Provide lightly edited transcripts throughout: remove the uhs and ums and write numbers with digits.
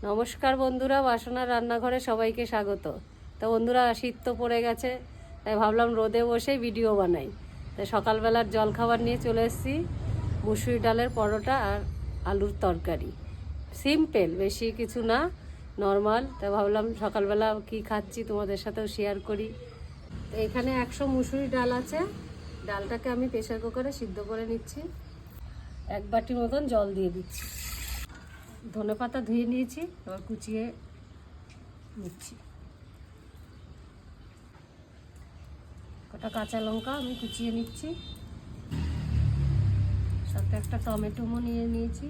নমস্কার বন্ধুরা, বাসনার রান্নাঘরে সবাইকে স্বাগত। তা বন্ধুরা, শীত তো পড়ে গেছে, তাই ভাবলাম রোদে বসে ভিডিও বানাই। তাই সকালবেলার জলখাবার নিয়ে চলে এসেছি, মুসুরি ডালের পরোটা আর আলুর তরকারি। সিম্পল, বেশি কিছু না, নর্মাল। তাই ভাবলাম সকালবেলা কি খাচ্ছি তোমাদের সাথেও শেয়ার করি। তো এখানে 100 মুসুরি ডাল আছে। ডালটাকে আমি প্রেসার কুকারে সিদ্ধ করে নিচ্ছি। 1 বাটি মতন জল দিয়ে দিচ্ছি। ধনেপাতা ধুয়ে নিয়েছি, এবার কুচিয়ে নিচ্ছি। কটা কাঁচা লঙ্কা আমি কুচিয়ে নিচ্ছি, সাথে একটা টমেটোও নিয়ে নিয়েছি।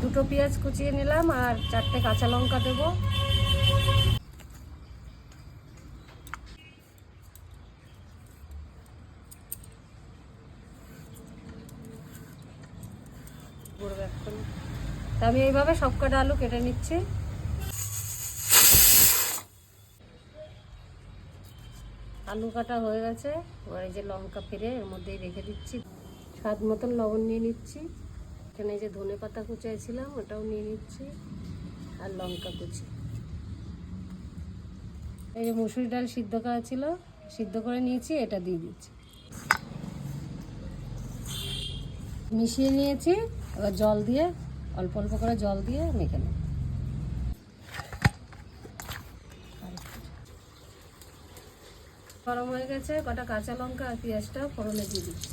দুটো পেঁয়াজ কুচিয়ে নিলাম আর 4টে কাঁচা লঙ্কা দেবো। তা আমি এইভাবে সব কটা আলু কেটে নিচ্ছি। আলু কাটা হয়ে গেছে, এবার এই যে লঙ্কা ফেলে এর মধ্যেই রেখে দিচ্ছি। স্বাদ মতন লবণ নিয়ে নিচ্ছি। এখানে এই যে ধনে পাতা কুচাইছিলাম ওটাও নিয়ে নিচ্ছি, আর লঙ্কা কুচি। এই যে মুসুরি ডাল সিদ্ধ করা ছিল, সিদ্ধ করে নিয়েছি, এটা দিয়ে দিচ্ছি। মিশিয়ে নিয়েছি, এবার জল দিয়ে অল্প অল্প করে জল দিয়ে মেখে নেব। গরম হয়ে গেছে, কটা কাঁচা লঙ্কা আর পেঁয়াজটা ফোড়নে দিয়ে দিচ্ছি।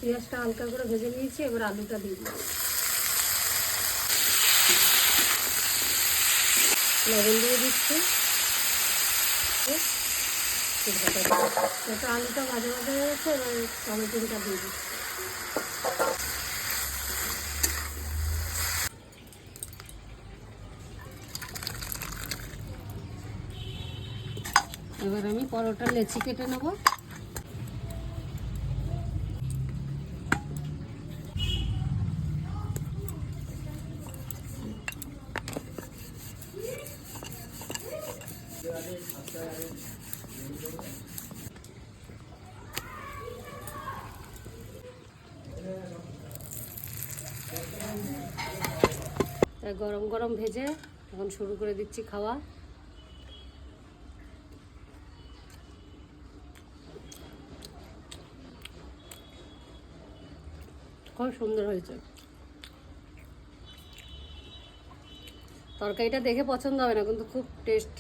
পেঁয়াজটা হালকা করে ভেজে নিয়েছি, এবার আলুটা দিয়ে দিচ্ছি। লবণ দিয়ে দিচ্ছি। আলুটা ভাজা ভাজা হয়ে গেছে, এবার টমেটোটা দিয়ে দিচ্ছি। এবার আমি পরোটা লেচি কেটে নেব। গরম গরম ভেজে এখন শুরু করে দিচ্ছি খাওয়া। খুব সুন্দর হয়েছে। তরকারিটা দেখে পছন্দ হবে না, কিন্তু খুব টেস্ট।